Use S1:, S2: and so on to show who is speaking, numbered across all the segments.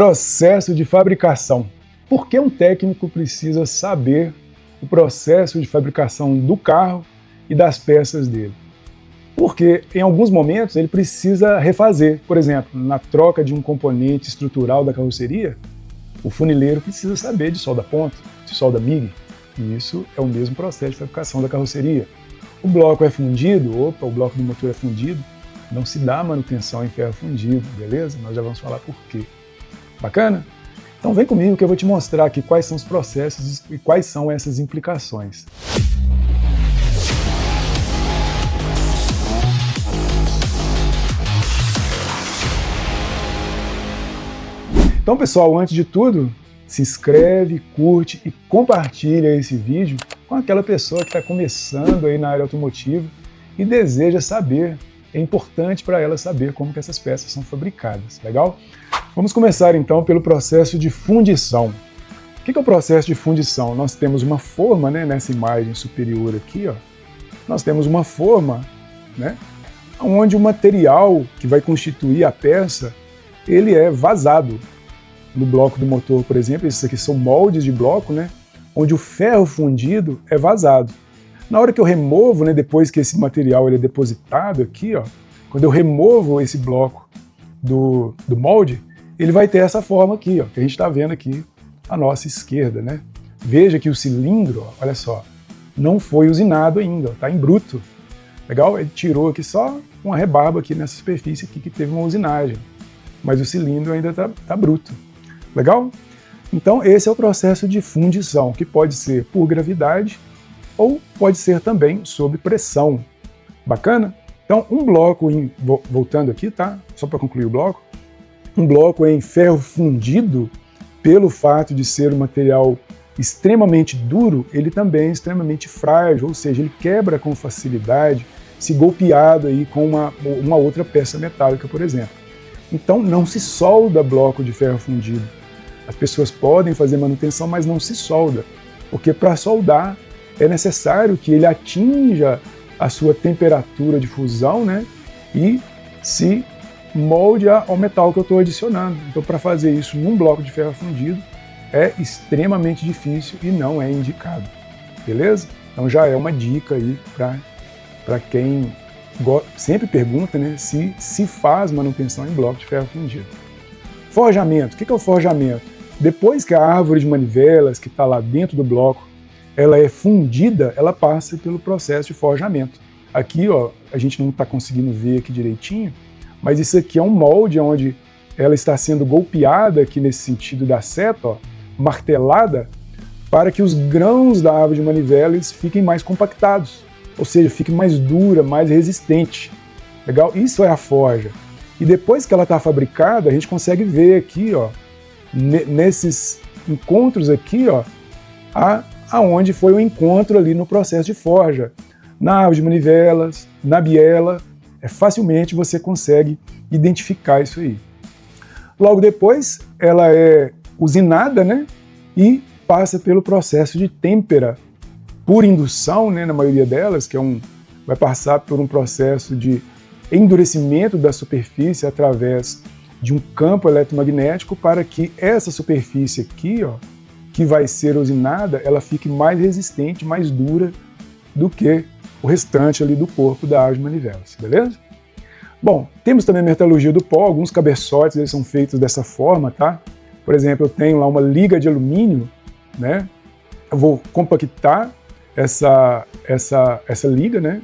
S1: Processo de fabricação. Por que um técnico precisa saber o processo de fabricação do carro e das peças dele? Porque em alguns momentos ele precisa refazer. Por exemplo, na troca de um componente estrutural da carroceria, o funileiro precisa saber de solda ponta, de solda MIG. E isso é o mesmo processo de fabricação da carroceria. O bloco é fundido, o bloco do motor é fundido, não se dá manutenção em ferro fundido, beleza? Nós já vamos falar por quê. Bacana? Então vem comigo que eu vou te mostrar aqui quais são os processos e quais são essas implicações. Então pessoal, antes de tudo, se inscreve, curte e compartilha esse vídeo com aquela pessoa que está começando aí na área automotiva e deseja saber, é importante para ela saber como que essas peças são fabricadas, legal? Vamos começar então pelo processo de fundição. O que é o processo de fundição? Nós temos uma forma, né, nessa imagem superior aqui, ó, nós temos uma forma, né, onde o material que vai constituir a peça, ele é vazado. No bloco do motor, por exemplo, esses aqui são moldes de bloco, né, onde o ferro fundido é vazado. Na hora que eu removo, né, depois que esse material ele é depositado aqui, ó, quando eu removo esse bloco do molde, ele vai ter essa forma aqui, ó, que a gente está vendo aqui à nossa esquerda, né? Veja que o cilindro, ó, olha só, não foi usinado ainda, está em bruto. Legal? Ele tirou aqui só uma rebarba aqui nessa superfície aqui que teve uma usinagem, mas o cilindro ainda está bruto. Legal? Então esse é o processo de fundição, que pode ser por gravidade ou pode ser também sob pressão. Bacana? Então um bloco, voltando aqui, tá? Só para concluir o bloco, um bloco em ferro fundido, pelo fato de ser um material extremamente duro, ele também é extremamente frágil, ou seja, ele quebra com facilidade se golpeado aí com uma outra peça metálica, por exemplo. Então não se solda bloco de ferro fundido. As pessoas podem fazer manutenção, mas não se solda, porque para soldar é necessário que ele atinja a sua temperatura de fusão, né, e se molde ao metal que eu estou adicionando. Então, para fazer isso num bloco de ferro fundido é extremamente difícil e não é indicado, beleza? Então já é uma dica aí para quem sempre pergunta, né, se faz manutenção em bloco de ferro fundido. Forjamento. O que é o forjamento? Depois que a árvore de manivelas que está lá dentro do bloco ela é fundida, ela passa pelo processo de forjamento. Aqui, ó, a gente não está conseguindo ver aqui direitinho, mas isso aqui é um molde onde ela está sendo golpeada aqui nesse sentido da seta, ó, martelada, para que os grãos da árvore de manivelas fiquem mais compactados, ou seja, fique mais dura, mais resistente. Legal? Isso é a forja. E depois que ela está fabricada, a gente consegue ver aqui, ó, nesses encontros aqui, ó, aonde foi o encontro ali no processo de forja. Na árvore de manivelas, na biela, facilmente você consegue identificar isso aí. Logo depois, ela é usinada, né, e passa pelo processo de têmpera por indução, né, na maioria delas, que vai passar por um processo de endurecimento da superfície através de um campo eletromagnético para que essa superfície aqui, ó, que vai ser usinada, ela fique mais resistente, mais dura do que o restante ali do corpo da árvore de manivelas, beleza? Bom, temos também a metalurgia do pó, alguns cabeçotes eles são feitos dessa forma, tá? Por exemplo, eu tenho lá uma liga de alumínio, né? Eu vou compactar essa liga, né?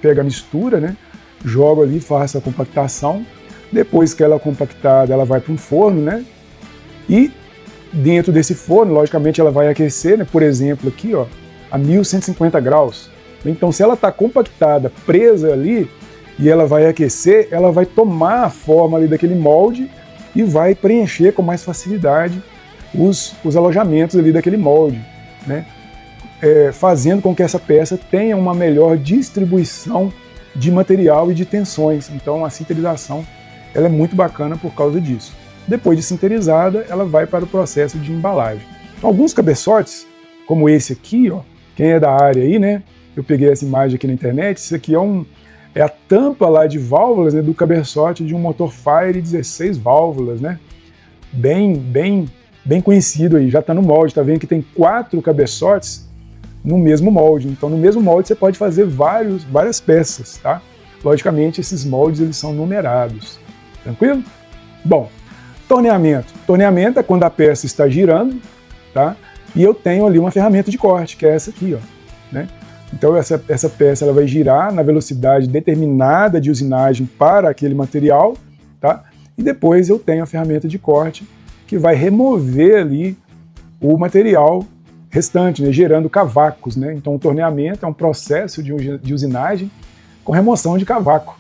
S1: Pego a mistura, né? Jogo ali, faço a compactação. Depois que ela é compactada, ela vai para um forno, né? E dentro desse forno, logicamente, ela vai aquecer, né? Por exemplo, aqui, ó, a 1150 graus. Então, se ela está compactada, presa ali, e ela vai aquecer, ela vai tomar a forma ali daquele molde e vai preencher com mais facilidade os alojamentos ali daquele molde, né? Fazendo com que essa peça tenha uma melhor distribuição de material e de tensões. Então, a sinterização ela é muito bacana por causa disso. Depois de sinterizada, ela vai para o processo de embalagem. Então, alguns cabeçotes, como esse aqui, ó, quem é da área aí, né? Eu peguei essa imagem aqui na internet, isso aqui é a tampa lá de válvulas, né, do cabeçote de um motor Fire 16 válvulas, né? bem conhecido aí, já está no molde, tá vendo que tem 4 cabeçotes no mesmo molde. Então no mesmo molde você pode fazer várias peças, tá? Logicamente esses moldes eles são numerados, tranquilo? Bom, torneamento. Torneamento é quando a peça está girando, tá? E eu tenho ali uma ferramenta de corte, que é essa aqui, ó, né? Então essa peça ela vai girar na velocidade determinada de usinagem para aquele material, tá? E depois eu tenho a ferramenta de corte que vai remover ali o material restante, né, gerando cavacos, né? Então o torneamento é um processo de usinagem com remoção de cavaco,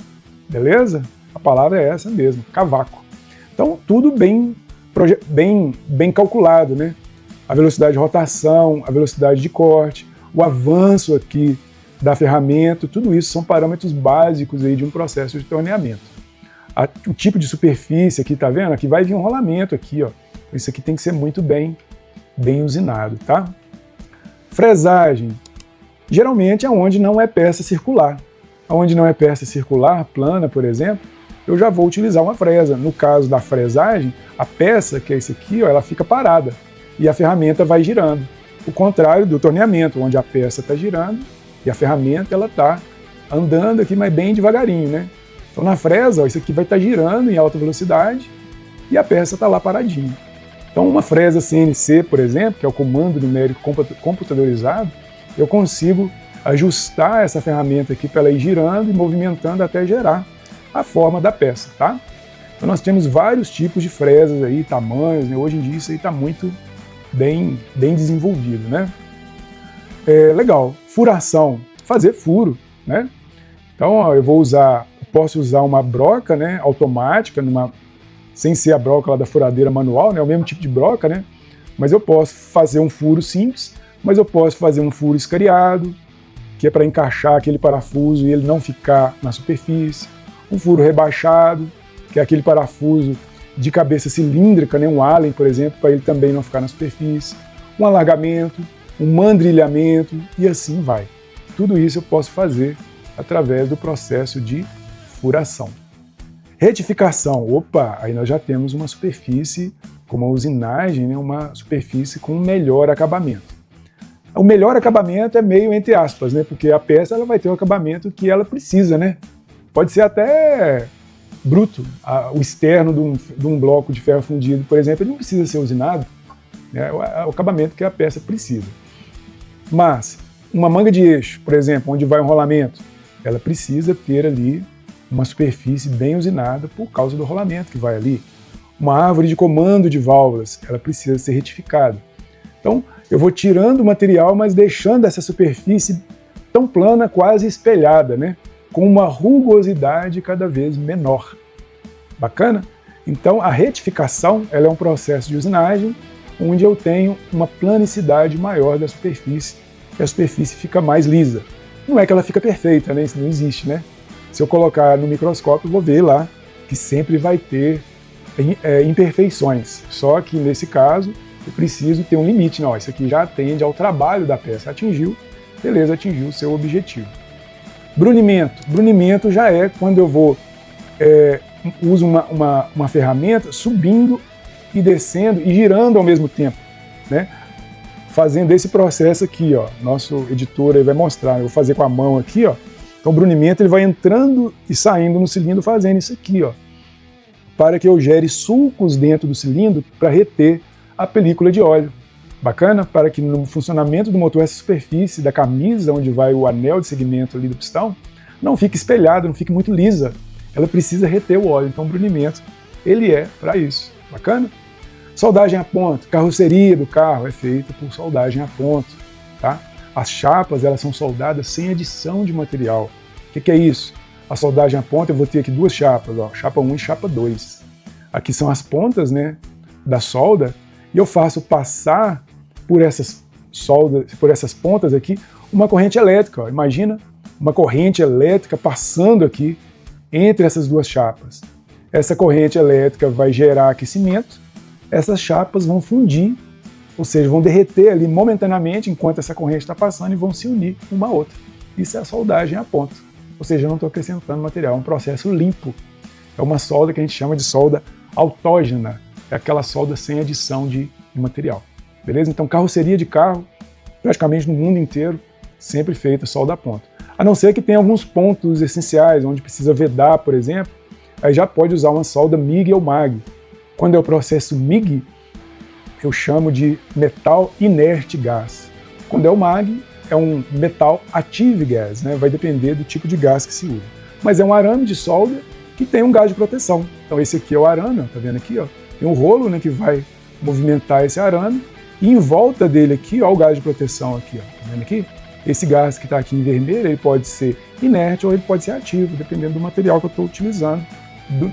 S1: beleza? A palavra é essa mesmo, cavaco. Então tudo bem calculado, né? A velocidade de rotação, a velocidade de corte, o avanço aqui da ferramenta, tudo isso são parâmetros básicos aí de um processo de torneamento. O tipo de superfície aqui, tá vendo? Aqui vai vir um rolamento aqui, ó. Isso aqui tem que ser muito bem usinado, tá? Fresagem. Geralmente é onde não é peça circular. Onde não é peça circular, plana, por exemplo, eu já vou utilizar uma fresa. No caso da fresagem, a peça, que é esse aqui, ó, ela fica parada e a ferramenta vai girando. O contrário do torneamento, onde a peça está girando e a ferramenta ela está andando aqui, mas bem devagarinho, né? Então na fresa, ó, isso aqui vai estar girando em alta velocidade e a peça está lá paradinha. Então uma fresa CNC, por exemplo, que é o comando numérico computadorizado, eu consigo ajustar essa ferramenta aqui para ela ir girando e movimentando até gerar a forma da peça, tá? Então nós temos vários tipos de fresas aí, tamanhos, né? Hoje em dia isso aí está muito bem desenvolvido, né? Legal, furação, fazer furo, né? Então ó, eu posso usar uma broca, né, automática, sem ser a broca lá da furadeira manual, né, o mesmo tipo de broca, né? Mas eu posso fazer um furo simples, mas eu posso fazer um furo escariado, que é para encaixar aquele parafuso e ele não ficar na superfície. Um furo rebaixado, que é aquele parafuso de cabeça cilíndrica, né, um Allen, por exemplo, para ele também não ficar na superfície. Um alargamento, um mandrilhamento e assim vai. Tudo isso eu posso fazer através do processo de furação. Retificação, opa, aí nós já temos uma superfície com uma usinagem, né, uma superfície com um melhor acabamento. O melhor acabamento é meio entre aspas, né, porque a peça ela vai ter o acabamento que ela precisa, né? Pode ser até bruto, o externo de um bloco de ferro fundido, por exemplo, ele não precisa ser usinado, né, é o acabamento que a peça precisa. Mas uma manga de eixo, por exemplo, onde vai um rolamento, ela precisa ter ali uma superfície bem usinada por causa do rolamento que vai ali. Uma árvore de comando de válvulas, ela precisa ser retificada. Então, eu vou tirando o material, mas deixando essa superfície tão plana, quase espelhada, né? Com uma rugosidade cada vez menor. Bacana? Então, a retificação ela é um processo de usinagem onde eu tenho uma planicidade maior da superfície e a superfície fica mais lisa. Não é que ela fica perfeita, né? Isso não existe, né? Se eu colocar no microscópio, eu vou ver lá que sempre vai ter imperfeições. Só que, nesse caso, eu preciso ter um limite. Não, isso aqui já atende ao trabalho da peça. Atingiu, beleza, atingiu o seu objetivo. Brunimento. Brunimento já é quando eu uso uma ferramenta subindo e descendo e girando ao mesmo tempo, né? Fazendo esse processo aqui, ó. Nosso editor aí vai mostrar. Eu vou fazer com a mão aqui, ó. Então o brunimento ele vai entrando e saindo no cilindro fazendo isso aqui, ó, para que eu gere sulcos dentro do cilindro para reter a película de óleo. Bacana? Para que no funcionamento do motor essa superfície da camisa, onde vai o anel de segmento ali do pistão, não fique espelhada, não fique muito lisa. Ela precisa reter o óleo. Então o brunimento ele é para isso. Bacana? Soldagem a ponto. Carroceria do carro é feita por soldagem a ponto, tá? As chapas elas são soldadas sem adição de material. O que é isso? A soldagem a ponta, eu vou ter aqui duas chapas, ó, chapa 1 e chapa 2. Aqui são as pontas, né, da solda, e eu faço passar por essas pontas aqui, uma corrente elétrica. Ó. Imagina uma corrente elétrica passando aqui entre essas duas chapas. Essa corrente elétrica vai gerar aquecimento, essas chapas vão fundir, ou seja, vão derreter ali momentaneamente enquanto essa corrente está passando e vão se unir uma à outra. Isso é a soldagem a ponto. Ou seja, eu não estou acrescentando material, é um processo limpo. É uma solda que a gente chama de solda autógena. é aquela solda sem adição de material. Beleza? Então, carroceria de carro, praticamente no mundo inteiro, sempre feita solda a ponto. A não ser que tenha alguns pontos essenciais, onde precisa vedar, por exemplo, aí já pode usar uma solda MIG ou MAG. Quando é o processo MIG, eu chamo de metal inerte gas. Quando é o MAG, é um metal active gas, né? Vai depender do tipo de gás que se usa. Mas é um arame de solda que tem um gás de proteção. Então esse aqui é o arame, ó, tá vendo aqui? Ó? Tem um rolo, né, que vai movimentar esse arame, e em volta dele aqui, ó, o gás de proteção aqui, ó, tá vendo aqui? Esse gás que está aqui em vermelho, ele pode ser inerte ou ele pode ser ativo, dependendo do material que eu estou utilizando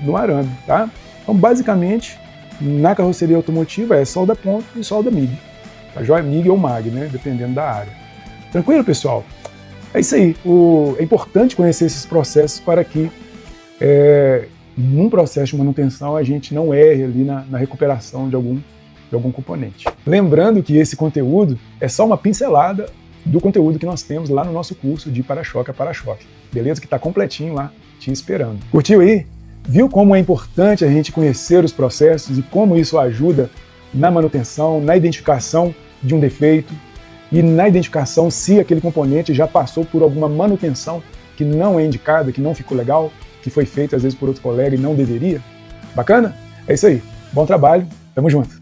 S1: no arame, tá? Então, basicamente, na carroceria automotiva é solda ponto e solda MIG. Tá joia? MIG ou MAG, né? Dependendo da área. Tranquilo, pessoal? É isso aí. É importante conhecer esses processos para que, num processo de manutenção, a gente não erre ali na recuperação de algum componente. Lembrando que esse conteúdo é só uma pincelada do conteúdo que nós temos lá no nosso curso de para-choque a para-choque. Beleza? Que está completinho lá, te esperando. Curtiu aí? Viu como é importante a gente conhecer os processos e como isso ajuda na manutenção, na identificação de um defeito e na identificação se aquele componente já passou por alguma manutenção que não é indicada, que não ficou legal, que foi feita às vezes por outro colega e não deveria? Bacana? É isso aí. Bom trabalho. Tamo junto.